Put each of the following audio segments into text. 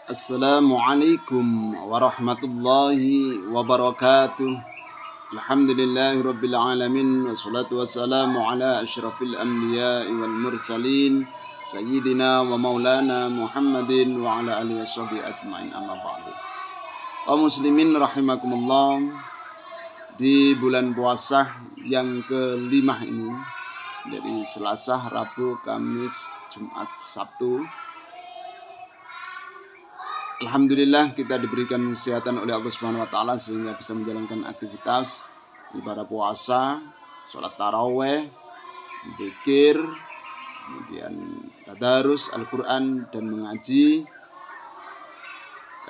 Assalamualaikum warahmatullahi wabarakatuh. Alhamdulillahirabbil alamin wassalatu wassalamu ala asyrafil anbiya'i wal mursalin sayyidina wa maulana Muhammadin wa ala alihi washabihi ajmain, amma ba'du. Kaum muslimin rahimakumullah, di bulan puasa yang kelima ini, dari Selasa, Rabu, Kamis, Jumat, Sabtu, alhamdulillah kita diberikan kesehatan oleh Allah Subhanahu wa taala sehingga bisa menjalankan aktivitas ibadah puasa, sholat taraweh, zikir, kemudian tadarus Al-Qur'an dan mengaji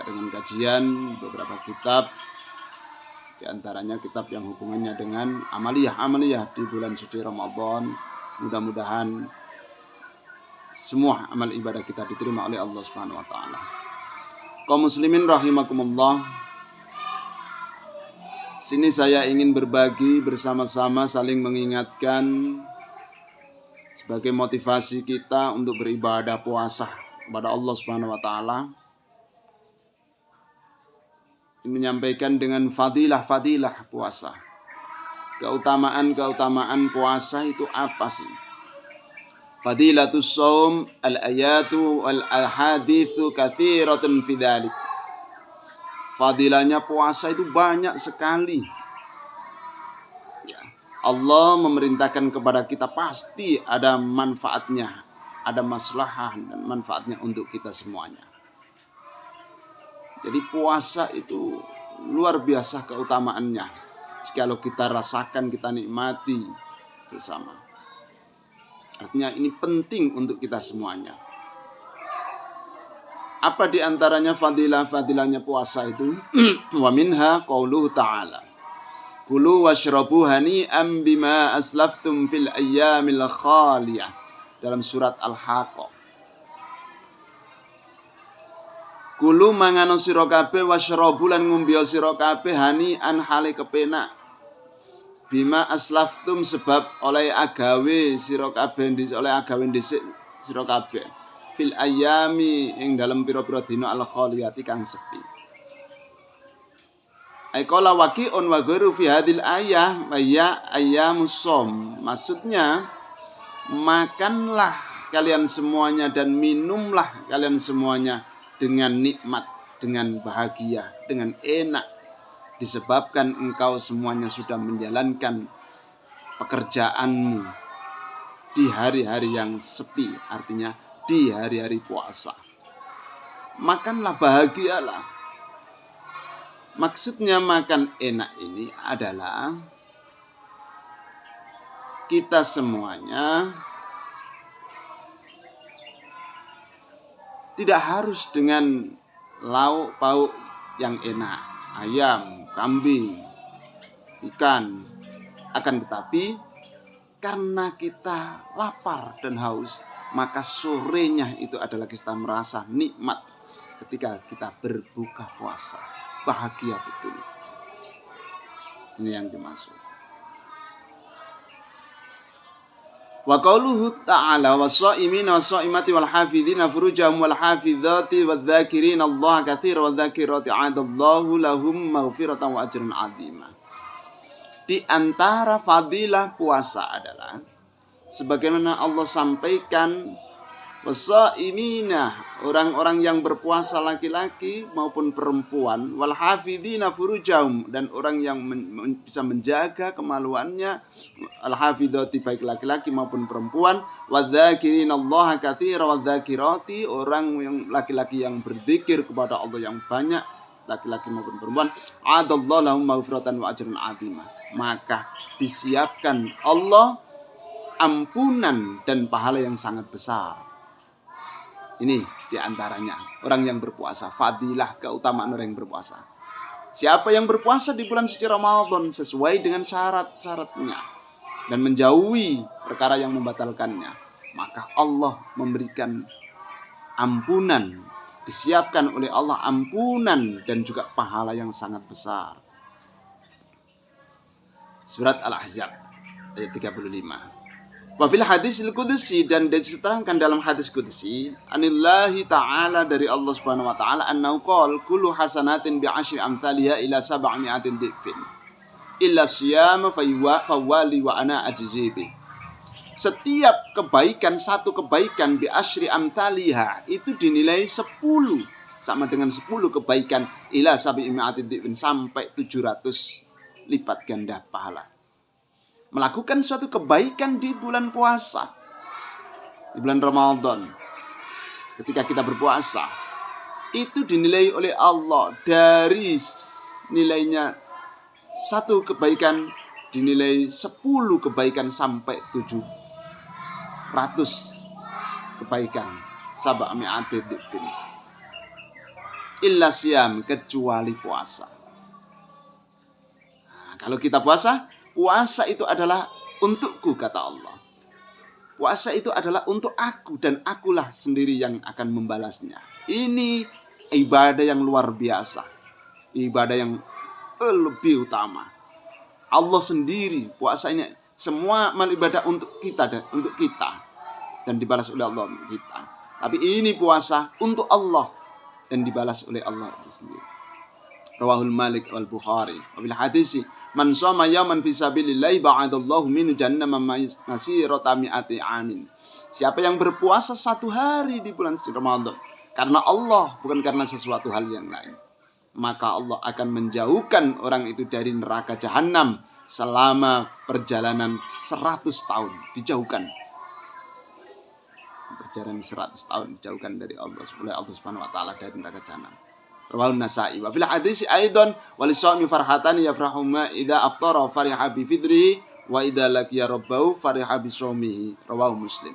dengan kajian beberapa kitab, di antaranya kitab yang hubungannya dengan amaliyah di bulan suci Ramadan. Mudah-mudahan semua amal ibadah kita diterima oleh Allah Subhanahu wa taala. Kaum muslimin rahimakumullah, sini saya ingin berbagi bersama-sama, saling mengingatkan sebagai motivasi kita untuk beribadah puasa kepada Allah Subhanahu wa taala. Menyampaikan dengan fadilah-fadilah puasa. Keutamaan puasa itu apa sih? Fadilatus shaum al-ayatu wal-ahaditsu katsiratun fi dzalik. Fadilahnya puasa itu banyak sekali. Ya, Allah memerintahkan kepada kita pasti ada manfaatnya, ada maslahah dan manfaatnya untuk kita semuanya. Jadi puasa itu luar biasa keutamaannya. Kalau kita rasakan, kita nikmati bersama. Artinya ini penting untuk kita semuanya. Apa di antaranya fadilahnya puasa itu? Wa minha qauluhu ta'ala. Kulu washrabu hani'an bima aslaftum fil ayyamil khaliyah. Dalam surat Al-Haqqah. Kulu mangano sira kabeh washrabu lan ngombe sira kabeh hani'an hale kepenak. Bima aslaftum sebab oleh agawe sira kabeh oleh agawe dhisik sira kabeh fil ayami ing dalem pira-pira dina al khaliyati kang sepi. Ai qala waqi'un wa ghairu fi hadil ayah ya ayyamus shaum. Maksudnya makanlah kalian semuanya dan minumlah kalian semuanya dengan nikmat, dengan bahagia, dengan enak, disebabkan engkau semuanya sudah menjalankan pekerjaanmu di hari-hari yang sepi, artinya di hari-hari puasa. Makanlah, bahagialah. Maksudnya makan enak ini adalah kita semuanya tidak harus dengan lauk pauk yang enak, ayam, kambing, ikan. Akan tetapi karena kita lapar dan haus, maka sorenya itu adalah kita merasa nikmat ketika kita berbuka puasa. Bahagia betul. Ini yang dimaksud. Wa qauluhu ta'ala was-shaimina was-shaimati wal hafizina furujahum wal hafizati wadz-dzakirina Allah katsiran wadz-dzakirati 'adallahu lahum maghfiratan wa ajran 'azima. Di antara fadilah puasa adalah sebagaimana Allah sampaikan, was-shaimina, orang-orang yang berpuasa laki-laki maupun perempuan, wal hafizina furujahum, dan orang yang bisa menjaga kemaluannya, al hafizati baik laki-laki maupun perempuan, wadzakirina Allah katsiran wadzakirati, orang yang laki-laki yang berzikir kepada Allah yang banyak, laki-laki maupun perempuan, adallahu lahum maghfiratan wa ajran 'azima. Maka disiapkan Allah ampunan dan pahala yang sangat besar. Ini diantaranya orang yang berpuasa, fadilah keutamaan orang yang berpuasa. Siapa yang berpuasa di bulan suci Ramadan sesuai dengan syarat-syaratnya dan menjauhi perkara yang membatalkannya, maka Allah memberikan ampunan, disiapkan oleh Allah ampunan dan juga pahala yang sangat besar. Surat Al-Ahzab ayat 35. Wa fil hadisil qudsi, dan diterangkan dalam hadis qudsi, anillahi ta'ala, dari Allah Subhanahu wa taala, annahu qala kullu hasanatin bi asyri amthaliha ila 700 dhifin illa siyama fawwali wa ana ajzi bi. Setiap kebaikan, satu kebaikan bi asyri amthaliha, itu dinilai 10, sama dengan 10 kebaikan, ila 700 dhifin, sampai 700 lipat ganda pahala. Melakukan suatu kebaikan di bulan puasa, di bulan Ramadan, ketika kita berpuasa, itu dinilai oleh Allah dari nilainya satu kebaikan dinilai 10 kebaikan sampai 700 kebaikan. Sab'ami'ati dhifin illa siyam, kecuali puasa. Nah, kalau kita puasa itu adalah untukku, kata Allah. Puasa itu adalah untuk aku, dan akulah sendiri yang akan membalasnya. Ini ibadah yang luar biasa, ibadah yang lebih utama. Allah sendiri, puasa ini semua amal ibadah untuk kita dan dibalas oleh Allah untuk kita. Tapi ini puasa untuk Allah dan dibalas oleh Allah sendiri. Rawahul Malik wal Bukhari. Wa bil hadisi, man shoma yawman fi sabilillah ba'adallahu min jahannam masirata mi'ati amin. Siapa yang berpuasa satu hari di bulan Ramadan karena Allah, bukan karena sesuatu hal yang lain, maka Allah akan menjauhkan orang itu dari neraka jahanam selama perjalanan 100 tahun. Dijauhkan. Perjalanan 100 tahun dijauhkan dari Allah Subhanahu wa taala dari neraka jahanam. Rawahun Nasa'i. Wa fil hadisi aidan walisawmi farhatani yafrahu ma idza aftara fariha bi fidri wa idza laqiya rabbahu fariha bi shaumihi. Rawahu Muslim.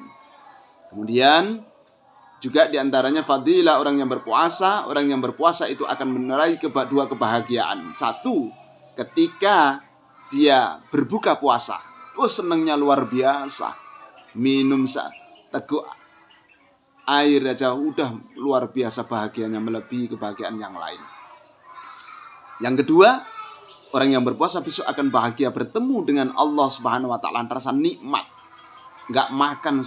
Kemudian juga diantaranya fadilah orang yang berpuasa. Orang yang berpuasa itu akan menerai dua kebahagiaan. Satu, ketika dia berbuka puasa, senangnya luar biasa. Minum teguk air aja udah luar biasa bahagianya, melebihi kebahagiaan yang lain. Yang kedua, orang yang berpuasa besok akan bahagia bertemu dengan Allah Subhanahu wa taala, rasa nikmat. Enggak makan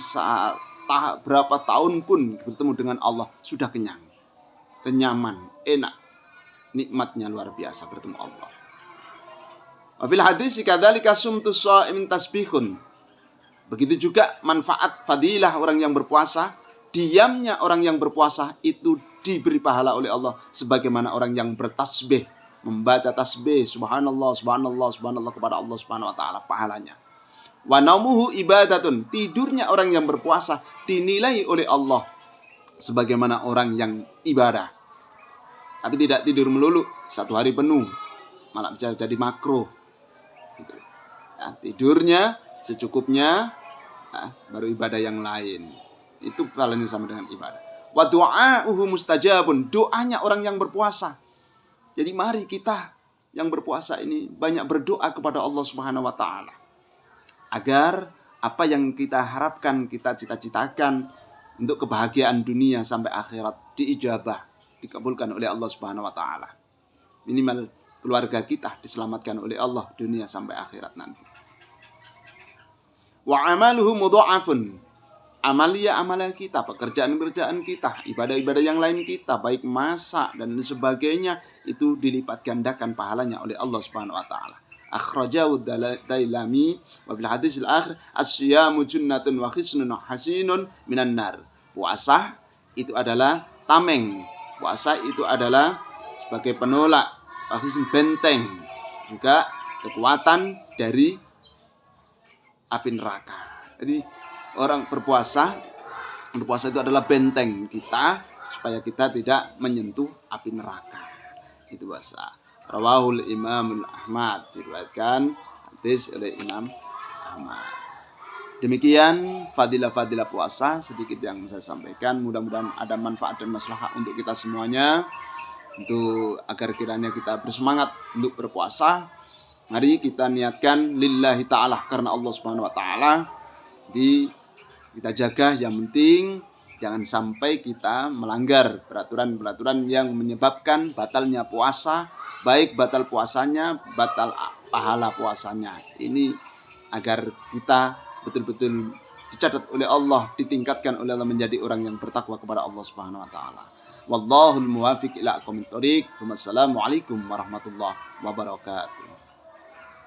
berapa tahun pun bertemu dengan Allah sudah kenyang. Kenyaman, enak. Nikmatnya luar biasa bertemu Allah. Wa fil hadis kadzalika sumtus shaimin tasbihun. Begitu juga manfaat fadilah orang yang berpuasa. Diamnya orang yang berpuasa itu diberi pahala oleh Allah sebagaimana orang yang bertasbih, membaca tasbih subhanallah subhanallah subhanallah kepada Allah Subhanahu wa taala, pahalanya. Wa naumuhu ibadatun, tidurnya orang yang berpuasa dinilai oleh Allah sebagaimana orang yang ibadah. Tapi tidak tidur melulu satu hari penuh, malah jadi makruh gitu. Ya, tidurnya secukupnya, baru ibadah yang lain. Itu pahalanya sama dengan ibadah. Wa du'a'uhu mustajabun, doanya orang yang berpuasa. Jadi mari kita yang berpuasa ini banyak berdoa kepada Allah Subhanahu wa taala agar apa yang kita harapkan, kita cita-citakan untuk kebahagiaan dunia sampai akhirat diijabah, dikabulkan oleh Allah Subhanahu wa taala. Minimal keluarga kita diselamatkan oleh Allah dunia sampai akhirat nanti. Wa amaluhu mudha'afun, amalia kita, pekerjaan-pekerjaan kita, ibadah-ibadah yang lain kita, baik masak dan sebagainya, itu dilipat gandakan pahalanya oleh Allah Subhanahu wa taala. Akhrajahu Dailami wa fil hadis al-akhir as-siyamu junnatun wa khisnun hasinun minan nar. Puasa itu adalah tameng. Puasa itu adalah sebagai penolak, benteng, juga kekuatan dari api neraka. Jadi orang berpuasa itu adalah benteng kita supaya kita tidak menyentuh api neraka. Itu bahasa. Rawahul Imam Ahmad, diriwayatkan hadis oleh Imam Ahmad. Demikian fadilah-fadilah puasa sedikit yang saya sampaikan. Mudah-mudahan ada manfaat dan maslahah untuk kita semuanya, untuk agar kiranya kita bersemangat untuk berpuasa. Mari kita niatkan lillahi ta'ala, karena Allah Subhanahu wa taala. Kita jaga, yang penting jangan sampai kita melanggar peraturan-peraturan yang menyebabkan batalnya puasa, baik batal puasanya, batal pahala puasanya. Ini agar kita betul-betul dicatat oleh Allah, ditingkatkan oleh Allah menjadi orang yang bertakwa kepada Allah Subhanahu wa taala. Wallahul muwaffiq ila aqwamit thoriq. Wassalamualaikum warahmatullahi wabarakatuh.